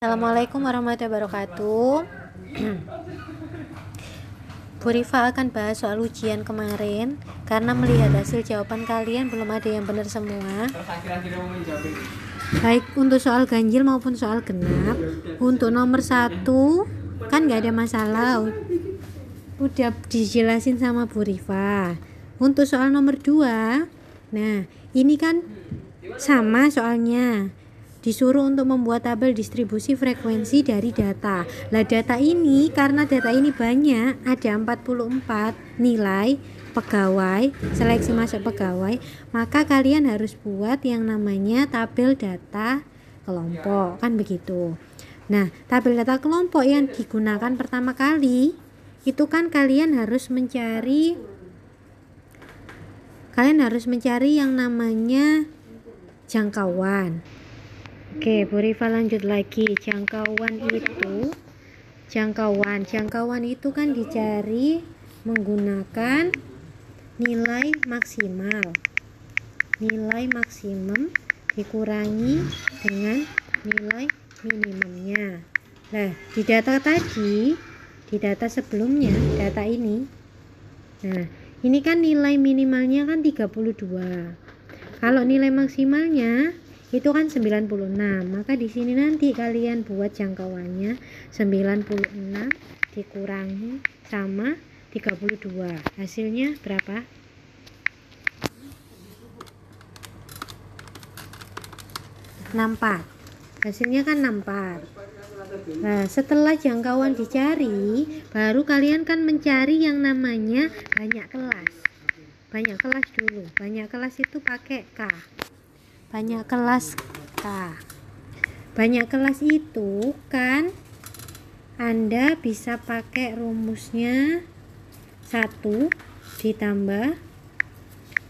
Assalamualaikum warahmatullahi wabarakatuh. Bu Rifa akan bahas soal ujian kemarin. Karena melihat hasil jawaban kalian belum ada yang benar semua. Baik untuk soal ganjil maupun soal genap. Untuk nomor 1 kan gak ada masalah, udah dijelasin sama Bu Rifa. Untuk soal nomor 2, nah ini kan sama soalnya, disuruh untuk membuat tabel distribusi frekuensi dari data. Lah data ini, karena data ini banyak, ada 44 nilai pegawai, seleksi masuk pegawai, maka kalian harus buat yang namanya tabel data kelompok, kan begitu. Nah, tabel data kelompok yang digunakan pertama kali itu kan kalian harus mencari yang namanya jangkauan. Oke, Bu Rifa lanjut lagi. Jangkauan itu kan dicari menggunakan nilai maksimum dikurangi dengan nilai minimumnya. Nah, di data sebelumnya, data ini. Nah, ini kan nilai minimalnya kan 32. Kalau nilai maksimalnya itu kan 96. Maka di sini nanti kalian buat jangkauannya 96 dikurangi sama 32. Hasilnya berapa? 64. Hasilnya kan 64. Nah, setelah jangkauan dicari, baru kalian kan mencari yang namanya banyak kelas. Banyak kelas dulu. Banyak kelas itu pakai K. Banyak kelas K. Banyak kelas itu kan Anda bisa pakai rumusnya 1 ditambah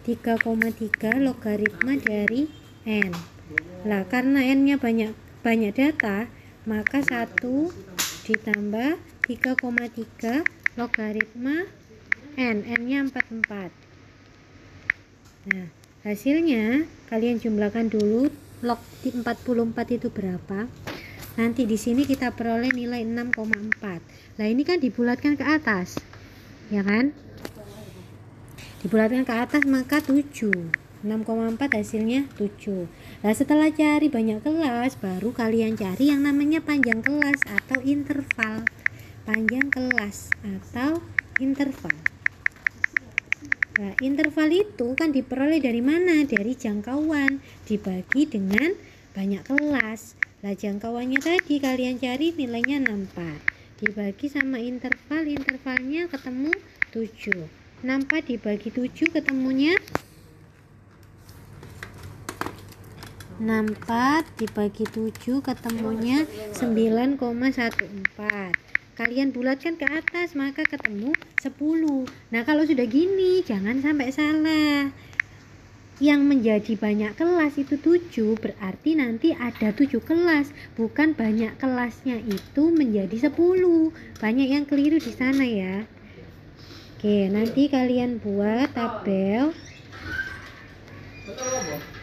3,3 logaritma dari N. Lah karena N-nya banyak data, maka 1 ditambah 3,3 logaritma N. N-nya 44. Nah, hasilnya kalian jumlahkan dulu log 44 itu berapa. Nanti di sini kita peroleh nilai 6,4. Nah, ini kan dibulatkan ke atas. Ya kan? Dibulatkan ke atas maka 7. 6,4 hasilnya 7. Nah, setelah cari banyak kelas, baru kalian cari yang namanya panjang kelas atau interval. Panjang kelas atau interval. Nah, interval itu kan diperoleh dari mana? Dari jangkauan dibagi dengan banyak kelas. Nah, jangkauannya tadi kalian cari nilainya 64. Dibagi sama interval, intervalnya ketemu 7. 64 dibagi 7 ketemunya 64 dibagi 7 ketemunya 9,14. Kalian bulatkan ke atas maka ketemu 10. Nah, kalau sudah gini jangan sampai salah. Yang menjadi banyak kelas itu 7, berarti nanti ada 7 kelas, bukan banyak kelasnya itu menjadi 10. Banyak yang keliru di sana ya. Oke, nanti kalian buat tabel.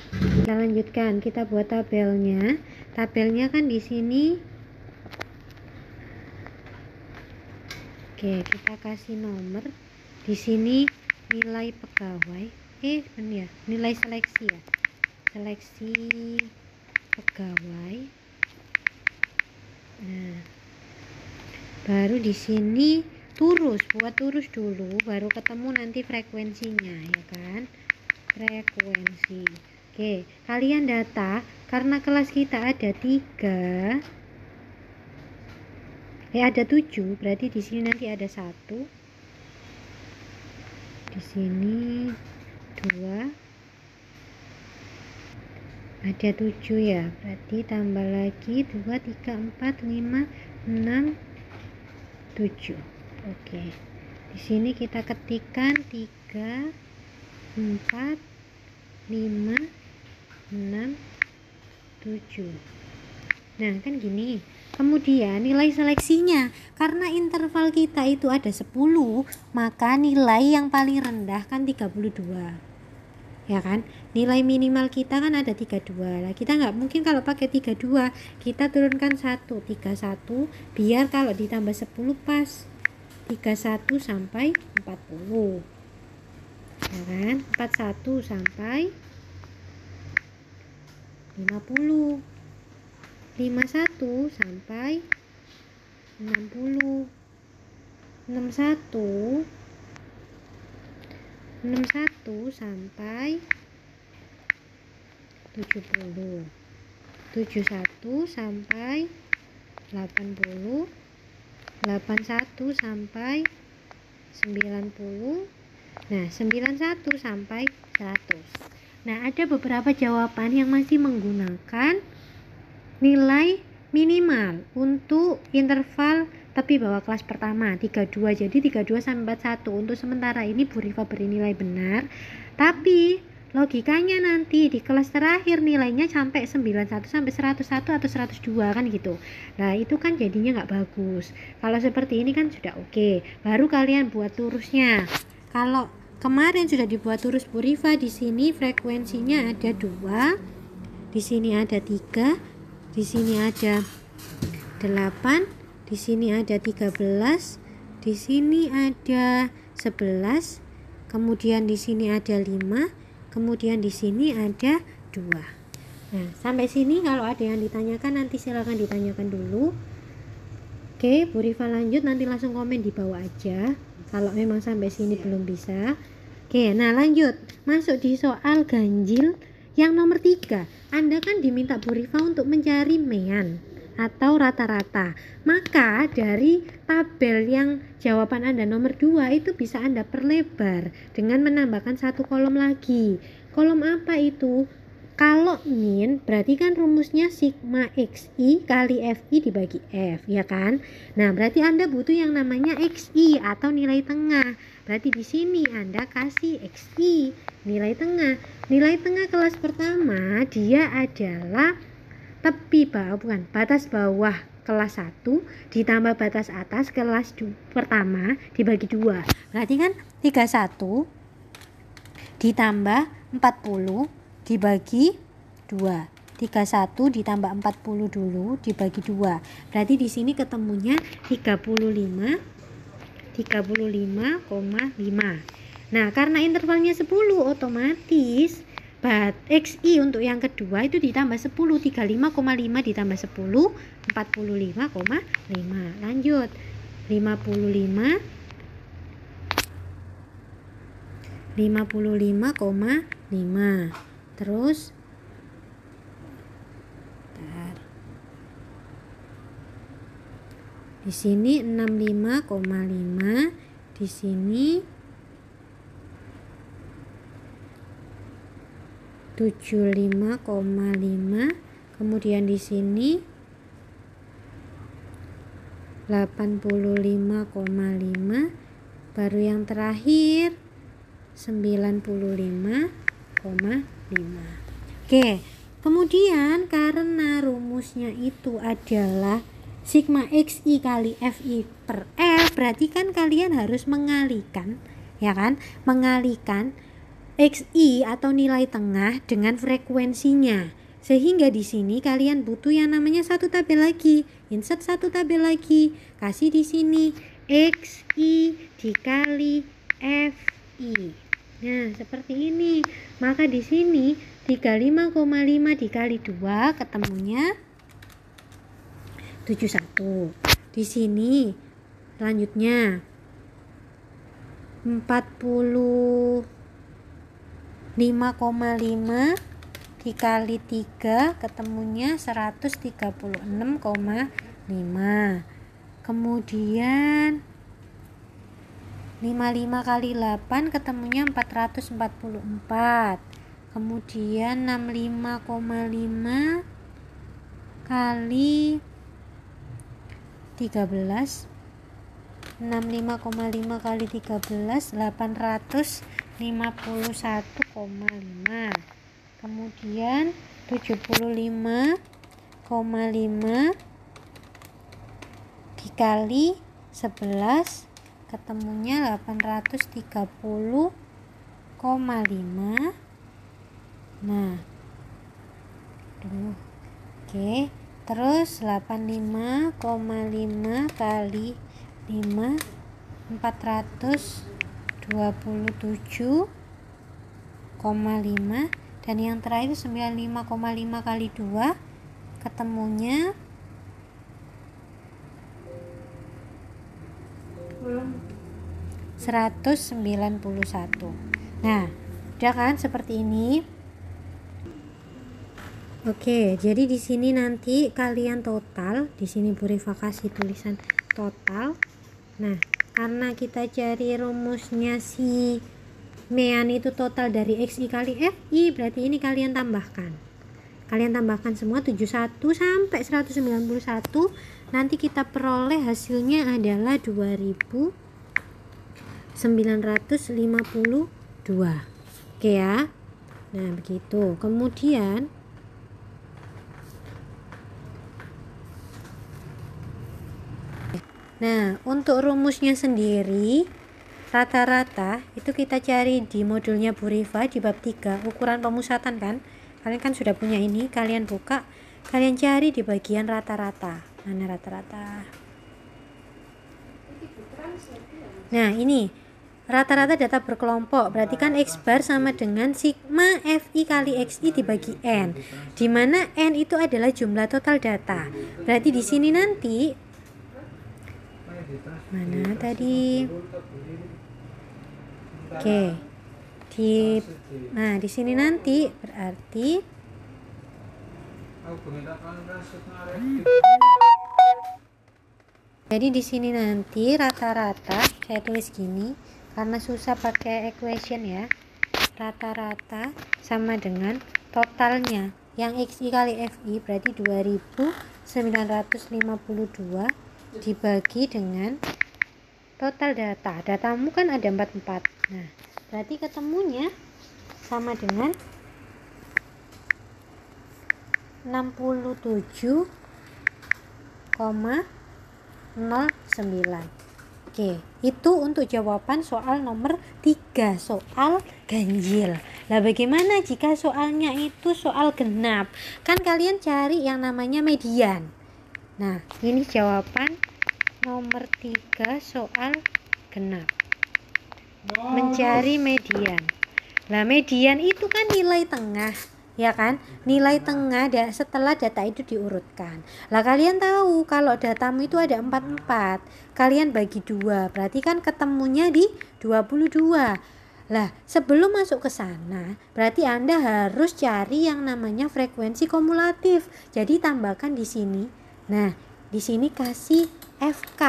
Kita lanjutkan, kita buat tabelnya. Tabelnya kan di sini. Oke, kita kasih nomor. Di sini nilai pegawai. Nilai seleksi ya. Seleksi pegawai. Nah, baru di sini buat turus dulu, baru ketemu nanti frekuensinya, ya kan? Frekuensi. Oke, kalian data karena kelas kita ada 3, ada 7, berarti di sini nanti ada 1, di sini 2, ada 7 ya, berarti tambah lagi 2, 3, 4, 5, 6, 7. Oke, di sini kita ketikkan 3, 4, 5, 6, 7. Nah, kan gini. Kemudian nilai seleksinya, karena interval kita itu ada 10, maka nilai yang paling rendah kan 32. ya kan. Nilai minimal kita kan ada 32. Nah, kita nggak mungkin kalau pakai 32, kita turunkan 31 biar kalau ditambah 10 pas. 31 sampai 40. Ya kan? 41 sampai 50. 51 sampai 60. 61 sampai 70. 71 sampai 80. 81 sampai 90. Nah, 91 sampai 100. Nah, ada beberapa jawaban yang masih menggunakan nilai minimal untuk interval tapi bawah kelas pertama 32. Jadi 32 sampai 41. Untuk sementara ini Bu Rifa beri nilai benar, tapi logikanya nanti di kelas terakhir nilainya sampai 91 sampai 101 atau 102 kan gitu. Nah, itu kan jadinya nggak bagus. Kalau seperti ini kan sudah oke. Baru kalian buat lurusnya. Kalau kemarin sudah dibuat lurus Bu Rifa, di sini frekuensinya ada 2, di sini ada 3, di sini ada 8, di sini ada 13, di sini ada 11, kemudian di sini ada 5, kemudian di sini ada 2. Nah, sampai sini kalau ada yang ditanyakan nanti silakan ditanyakan dulu. Oke, Bu Rifa lanjut, nanti langsung komen di bawah aja kalau memang sampai sini belum bisa. Oke, nah lanjut masuk di soal ganjil yang nomor 3. Anda kan diminta Bu Rifa untuk mencari mean atau rata-rata. Maka dari tabel yang jawaban Anda nomor 2 itu bisa Anda perlebar dengan menambahkan satu kolom lagi. Kolom apa itu? Kalau min berarti kan rumusnya sigma xi kali fi dibagi f, ya kan? Nah, berarti Anda butuh yang namanya xi atau nilai tengah. Berarti di sini Anda kasih xi, nilai tengah. Nilai tengah kelas pertama dia adalah tepi bawah, bukan, batas bawah kelas 1 ditambah batas atas kelas pertama dibagi 2. Berarti kan 31 ditambah 40 dibagi 2. 31 ditambah 40 dulu dibagi 2. Berarti di sini ketemunya 35,5. Nah, karena intervalnya 10 otomatis xi untuk yang kedua itu ditambah 10. 35,5 ditambah 10 45,5. Lanjut 55,5. Terus di sini 65,5, di sini 75,5, kemudian di sini 85,5, baru yang terakhir 95,5. Oke, kemudian karena rumusnya itu adalah sigma xi kali fi per f, berarti kan kalian harus mengalihkan, ya kan? Mengalihkan xi atau nilai tengah dengan frekuensinya. Sehingga di sini kalian butuh yang namanya satu tabel lagi. Insert satu tabel lagi. Kasih di sini xi dikali fi. Nah, seperti ini. Maka di sini 35,5 dikali 2 ketemunya 71. Di sini selanjutnya 45,5 dikali 3 ketemunya 136,5. Kemudian 55 kali 8 ketemunya 444. Kemudian 65,5 kali 13, 65,5 kali 13 851,5. Kemudian 75,5 dikali 11 ketemunya 830,5. Nah, oke, terus 85,5 kali 5 427,5, dan yang terakhir 95,5 kali 2 ketemunya 191. Nah, udah kan seperti ini. Oke, jadi di sini nanti kalian total, di sini Bu Rifa kasih tulisan total. Nah, karena kita cari rumusnya si Mean itu total dari XI kali FI, berarti ini kalian tambahkan. Kalian tambahkan semua 71 sampai 191. Nanti kita peroleh hasilnya adalah 2952. Oke ya. Nah, begitu. Kemudian untuk rumusnya sendiri, rata-rata itu kita cari di modulnya Bu Rifa di bab 3, ukuran pemusatan kan. Kalian kan sudah punya ini, kalian buka, kalian cari di bagian rata-rata. Mana rata-rata? Nah, ini rata-rata data berkelompok, berarti kan X bar sama dengan sigma FI kali XI dibagi N, di mana N itu adalah jumlah total data. Berarti di sini nanti mana tadi? Oke. Di sini nanti berarti jadi di sini nanti rata-rata saya tulis gini karena susah pakai equation ya. Rata-rata sama dengan totalnya yang XI kali FI, berarti 2952 dibagi dengan total data. Datamu kan ada 44. Nah, berarti ketemunya sama dengan 67,09. Oke, itu untuk jawaban soal nomor 3, soal ganjil. Lah bagaimana jika soalnya itu soal genap? Kan kalian cari yang namanya median. Nah, ini jawaban nomor 3 soal genap. Mencari median. Nah, median itu kan nilai tengah, ya kan? Nilai tengah setelah data itu diurutkan. Lah kalian tahu kalau datamu itu ada 44, kalian bagi 2, berarti kan ketemunya di 22. Lah, sebelum masuk ke sana, berarti Anda harus cari yang namanya frekuensi kumulatif. Jadi tambahkan di sini. Nah, di sini kasih FK,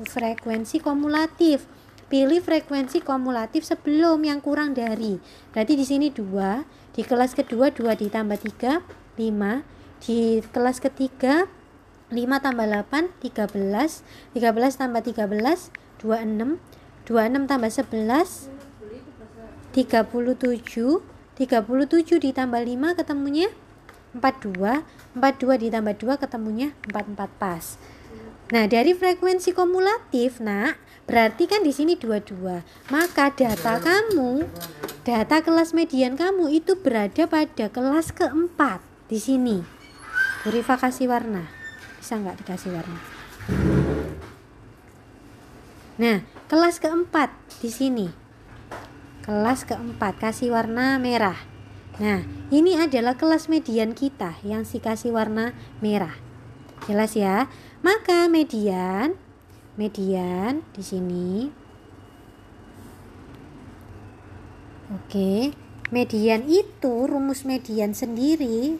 frekuensi kumulatif. Pilih frekuensi kumulatif sebelum yang kurang dari. Berarti di sini 2, di kelas kedua 2 ditambah 3, 5, di kelas ketiga 5 tambah 8, 13, 13 tambah 13, 26, 26 tambah 11, 37, 37 ditambah 5 ketemunya 42, 42 ditambah 2 ketemunya 44 pas. Nah, dari frekuensi kumulatif, berarti kan di sini 22. Maka data kelas median kamu itu berada pada kelas keempat di sini. Bu Rifa kasih warna. Bisa nggak dikasih warna? Nah, kelas keempat di sini. Kelas keempat kasih warna merah. Nah, ini adalah kelas median kita yang dikasih warna merah. Jelas ya? Maka median di sini. Oke, median itu rumus median sendiri.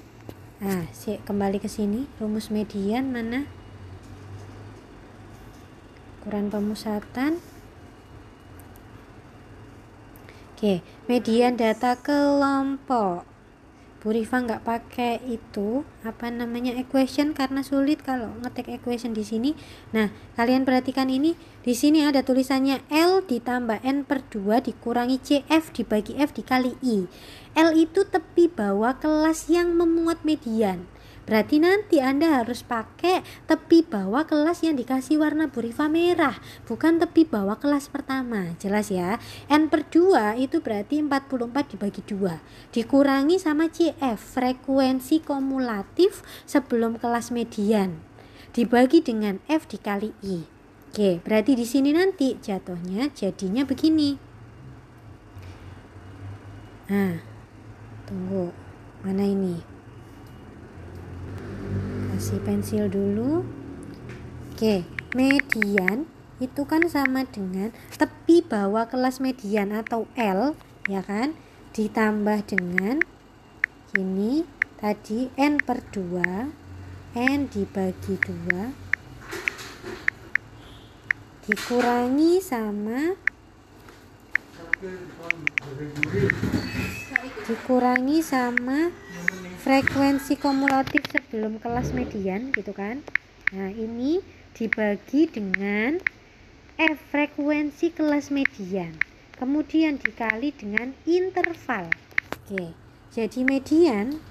Nah, kembali ke sini. Rumus median mana? Ukuran pemusatan. Oke, median data kelompok. Bu Rifa nggak pakai itu equation karena sulit kalau ngetik equation di sini. Nah, kalian perhatikan ini, di sini ada tulisannya L ditambah N per 2 dikurangi CF dibagi F dikali I. L itu tepi bawah kelas yang memuat median. Berarti nanti Anda harus pakai tepi bawah kelas yang dikasih warna Bu Rifa merah, bukan tepi bawah kelas pertama. Jelas ya? N per 2 itu berarti 44 dibagi 2 dikurangi sama CF, frekuensi kumulatif sebelum kelas median, dibagi dengan F dikali I. Oke, berarti di sini nanti jadinya begini. Nah, tunggu, mana ini? Kasih pensil dulu. Oke, median itu kan sama dengan tepi bawah kelas median atau L, ya kan? Ditambah dengan ini tadi N per 2, N dibagi 2 dikurangi sama frekuensi kumulatif sebelum kelas median gitu kan. Nah, ini dibagi dengan F, frekuensi kelas median, kemudian dikali dengan interval. Oke, jadi median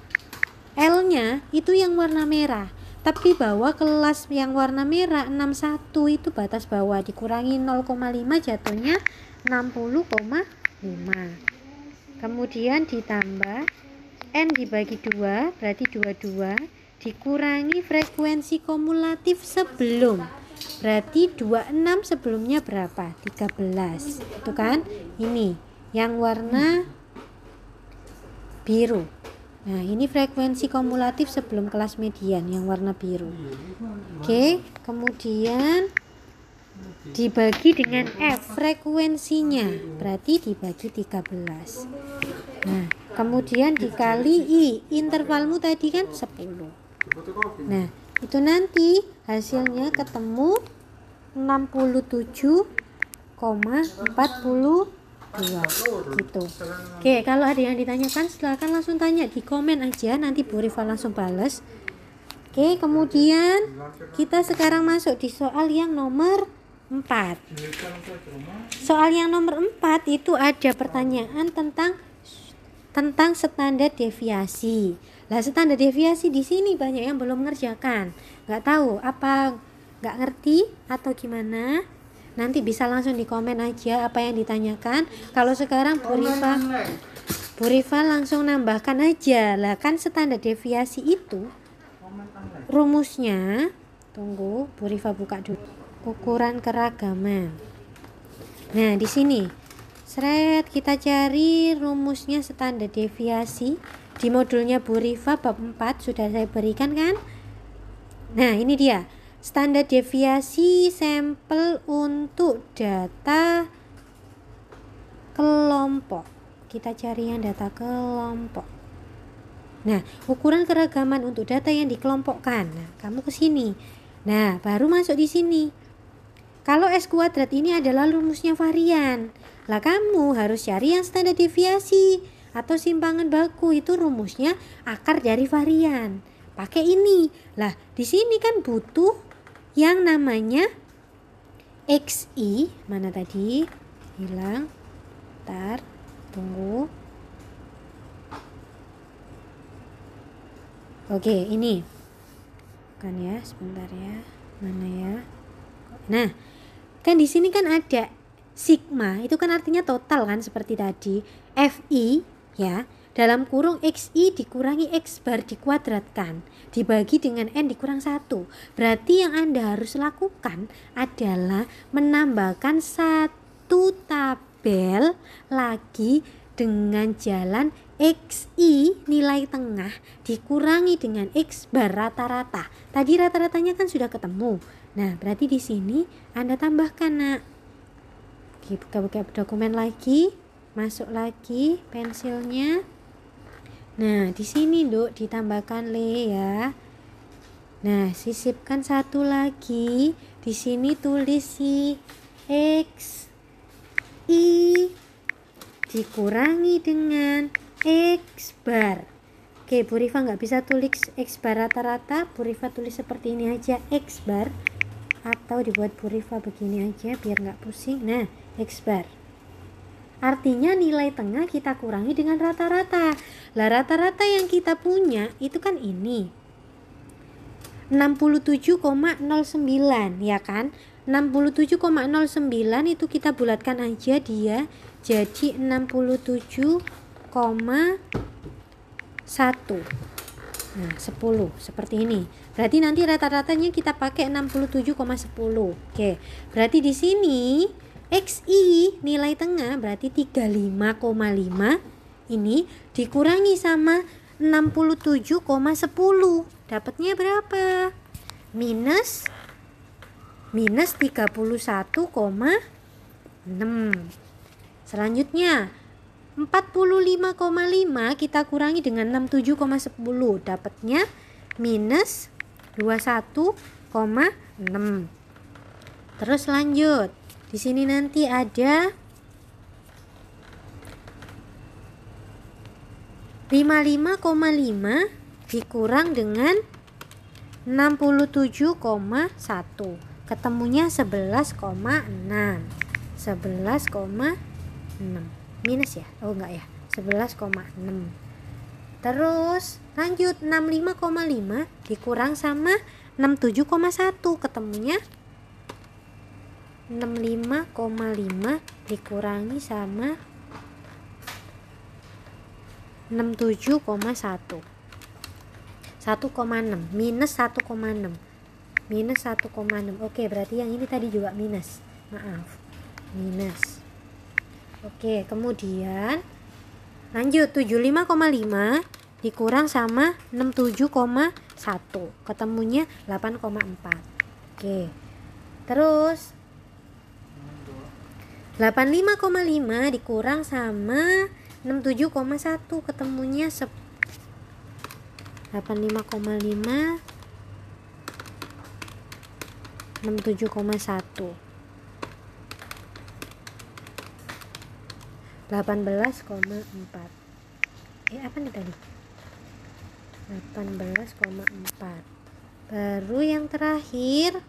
L-nya itu yang warna merah, tapi bawah kelas yang warna merah 61 itu batas bawah, dikurangi 0,5 jatuhnya 60,5. Kemudian ditambah N dibagi 2 berarti 22 dikurangi frekuensi kumulatif sebelum, berarti 26 sebelumnya berapa? 13. Itu kan? Ini yang warna biru. Nah, ini frekuensi kumulatif sebelum kelas median yang warna biru. Oke, kemudian dibagi dengan F, frekuensinya, berarti dibagi 13. Nah, kemudian dikali I, intervalmu tadi kan 10. Nah, itu nanti hasilnya ketemu 67,42 gitu. Oke, kalau ada yang ditanyakan silahkan langsung tanya di komen aja, nanti Bu Rifa langsung bales. Oke, kemudian kita sekarang masuk di soal yang nomor 4. Soal yang nomor 4 itu ada pertanyaan tentang standar deviasi. Lah, standar deviasi di sini banyak yang belum mengerjakan. Nggak tahu apa, nggak ngerti atau gimana? Nanti bisa langsung di komen aja apa yang ditanyakan. Kalau sekarang Bu Rifa langsung nambahkan aja. Lah, kan standar deviasi itu rumusnya, tunggu Bu Rifa buka dulu. Ukuran keragaman. Nah, di sini kita cari rumusnya standar deviasi di modulnya Bu Rifa bab 4 sudah saya berikan kan? Nah, ini dia. Standar deviasi sampel untuk data kelompok. Kita cari yang data kelompok. Nah, ukuran keragaman untuk data yang dikelompokkan. Nah, kamu ke sini. Nah, baru masuk di sini. Kalau S kuadrat ini adalah rumusnya varian. Lah, kamu harus cari yang standar deviasi atau simpangan baku, itu rumusnya akar dari varian. Pakai ini. Lah, di sini kan butuh yang namanya XI, mana tadi? Hilang. Bentar, tunggu. Oke, ini. Kan ya, sebentar ya. Mana ya? Nah, kan di sini kan ada sigma, itu kan artinya total kan seperti tadi. FI ya, dalam kurung XI dikurangi X bar dikuadratkan dibagi dengan N dikurang 1. Berarti yang Anda harus lakukan adalah menambahkan satu tabel lagi dengan jalan XI nilai tengah dikurangi dengan X bar rata-rata. Tadi rata-ratanya kan sudah ketemu. Nah, berarti di sini Anda tambahkan, nak. Buka dokumen lagi, masuk lagi pensilnya. Nah, di sini Duk ditambahkan le ya. Nah, sisipkan satu lagi. Di sini tulis si X I dikurangi dengan X bar. Oke, Bu Rifa nggak bisa tulis X bar rata-rata. Bu Rifa tulis seperti ini aja, X bar. Atau dibuat Bu Rifa begini aja biar nggak pusing. Nah, X bar. Artinya nilai tengah kita kurangi dengan rata-rata. Lah, rata-rata yang kita punya itu kan ini. 67,09 ya kan. 67,09 itu kita bulatkan aja dia jadi 67,1. Nah 10 seperti ini. Berarti nanti rata-ratanya kita pakai 67,10. Oke, berarti di sini XI nilai tengah berarti 35,5 ini dikurangi sama 67,10. Dapatnya berapa? Minus 31,6. Selanjutnya 45,5 kita kurangi dengan 67,10. Dapatnya minus 21,6. Terus lanjut. Di sini nanti ada 55,5 dikurang dengan 67,1. Ketemunya 11,6. 11,6. Minus ya? Oh enggak ya. 11,6. Terus lanjut 65,5 dikurang sama 67,1. Ketemunya 65,5 dikurangi sama 67,1. 1,6 minus 1,6 minus 1,6. Oke, berarti yang ini tadi juga minus. Maaf, minus. Oke, kemudian lanjut 75,5 dikurang sama 67,1. Ketemunya 8,4. Oke. Terus 85,5 dikurang sama 67,1 ketemunya 85,5 67,1 18,4. Apa nih tadi? 18,4. Baru yang terakhir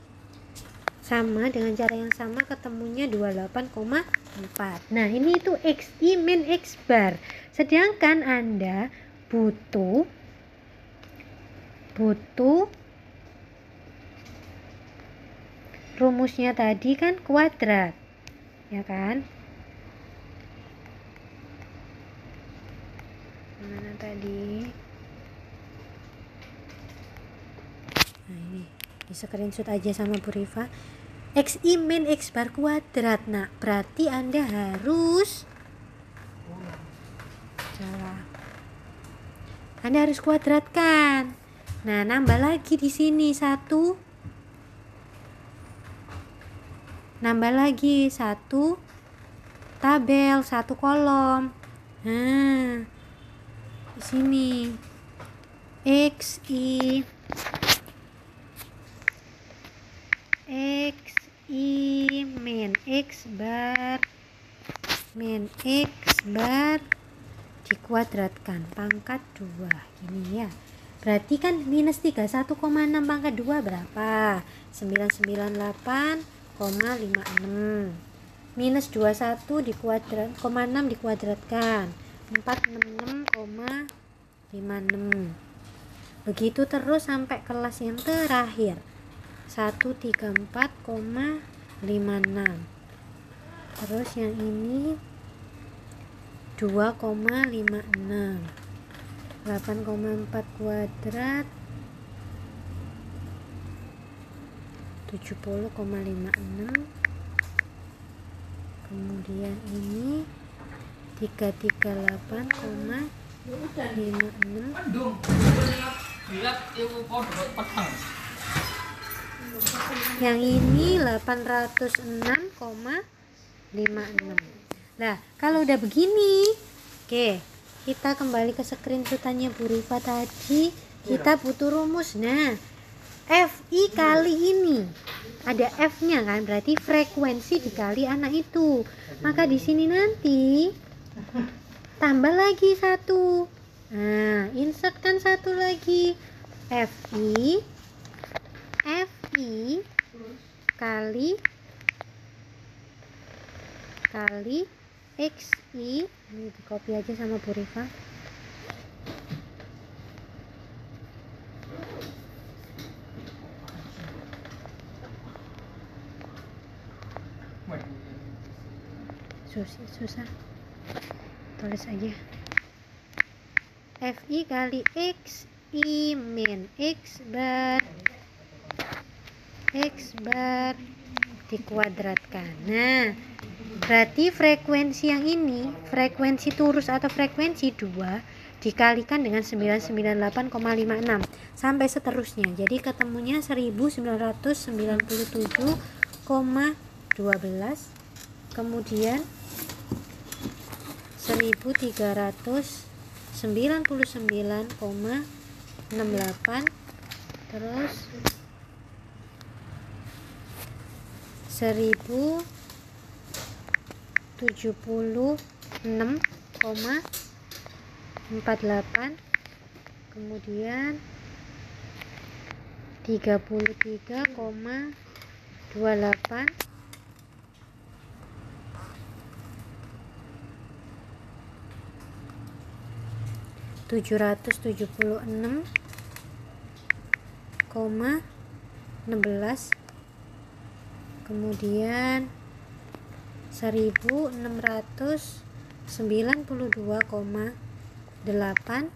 sama dengan cara yang sama ketemunya 28,4. Nah, ini itu XI min X bar. Sedangkan Anda butuh rumusnya tadi kan kuadrat. Ya kan? Mana tadi? Nah, ini di screenshot aja sama Bu Rifa. XI min X bar kuadrat. Nah, berarti Anda harus Anda harus kuadratkan. Nah, nambah lagi di sini 1. Nambah lagi 1 tabel, 1 kolom. Nah, di sini XI min X bar dikuadratkan pangkat 2 gini ya. Berarti kan minus 31,6 pangkat 2 berapa? 998,56. Minus 21 dikuadrat, 6 dikuadratkan 466,56. Begitu terus sampai kelas yang terakhir 134,56. Terus yang ini 2,56. 8,4 kuadrat 70,56. Kemudian ini 338,56. Yang ini 806,56. Nah, kalau udah begini, oke, kita kembali ke screenshotannya Bu Rifa tadi. Kita butuh rumus. Nah, FI kali ini ada F-nya kan, berarti frekuensi dikali anak itu. Maka di sini nanti tambah lagi 1. Nah, insertkan 1 lagi. FI kali XI. Ini di copy aja sama Bu Rifa. susah, tulis aja FI kali X I min X bar dikuadratkan. Nah, berarti frekuensi yang ini, frekuensi turus atau frekuensi 2 dikalikan dengan 998,56 sampai seterusnya. Jadi ketemunya 1997,12, kemudian 1399,68, terus 1076,48, kemudian 33,28, (776,16), kemudian 1692,8,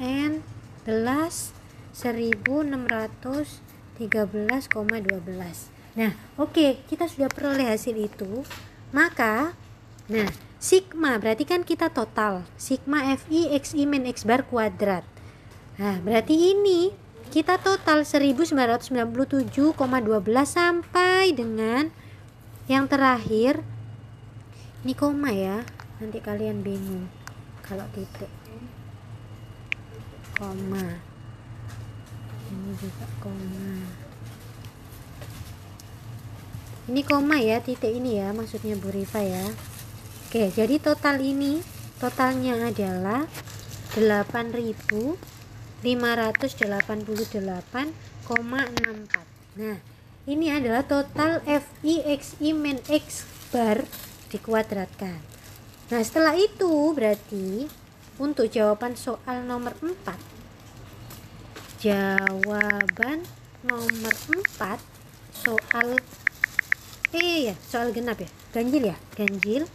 and the last 1613,12. Nah, oke, kita sudah peroleh hasil itu. Maka, nah, sigma berarti kan kita total sigma FI XI min X bar kuadrat. Nah, berarti ini kita total 1997,12 sampai dengan yang terakhir. Ini koma ya, nanti kalian bingung kalau titik. Koma. Ini juga koma. Ini koma ya, titik ini ya, maksudnya Bu Rifa ya. Oke, jadi total ini, totalnya adalah 8.588,64. Nah, ini adalah total FI XI min X bar dikuadratkan. Nah, setelah itu berarti untuk jawaban soal nomor 4, jawaban nomor 4 soal soal genap ya, ganjil ya, ganjil,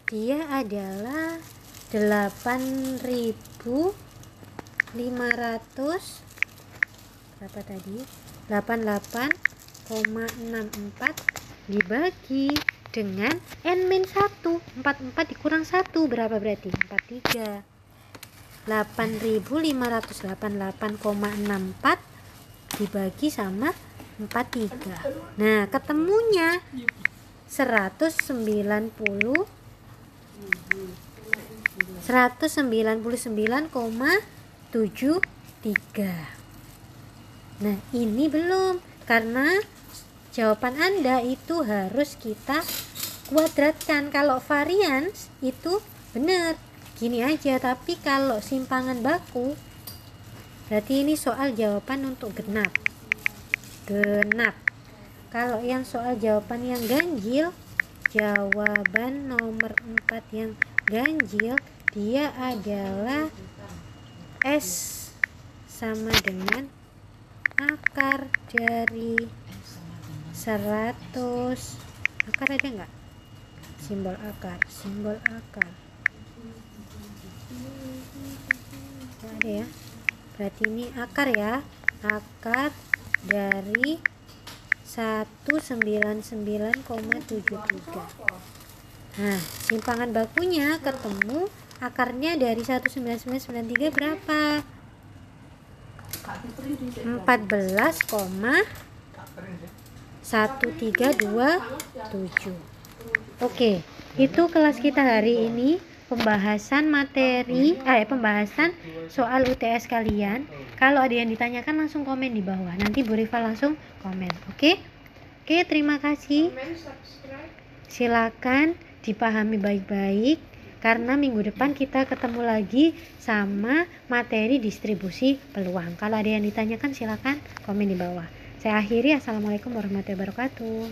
dia adalah 8.500 berapa tadi, 88,64 dibagi dengan n-1, 44 dikurang 1 berapa berarti? 43. 8.588,64 dibagi sama 43. Nah, ketemunya 199,73. Nah, ini belum, karena jawaban Anda itu harus kita kuadratkan. Kalau varians itu benar, gini aja, tapi kalau simpangan baku berarti ini soal jawaban untuk genap. Kalau yang soal jawaban yang ganjil, jawaban nomor 4 yang ganjil, dia adalah S sama dengan akar dari 100. Akar ada nggak? Simbol akar. Nggak ada ya. Berarti ini akar ya. Akar dari 199,73. Nah, simpangan bakunya ketemu akarnya dari 199,93 berapa? 14,1327. Oke, itu kelas kita hari ini, pembahasan materi pembahasan soal UTS kalian. Kalau ada yang ditanyakan langsung komen di bawah, nanti Bu Rifa langsung komen. Oke, terima kasih. Silakan dipahami baik-baik, karena minggu depan kita ketemu lagi sama materi distribusi peluang. Kalau ada yang ditanyakan silakan komen di bawah. Saya akhiri, assalamualaikum warahmatullahi wabarakatuh.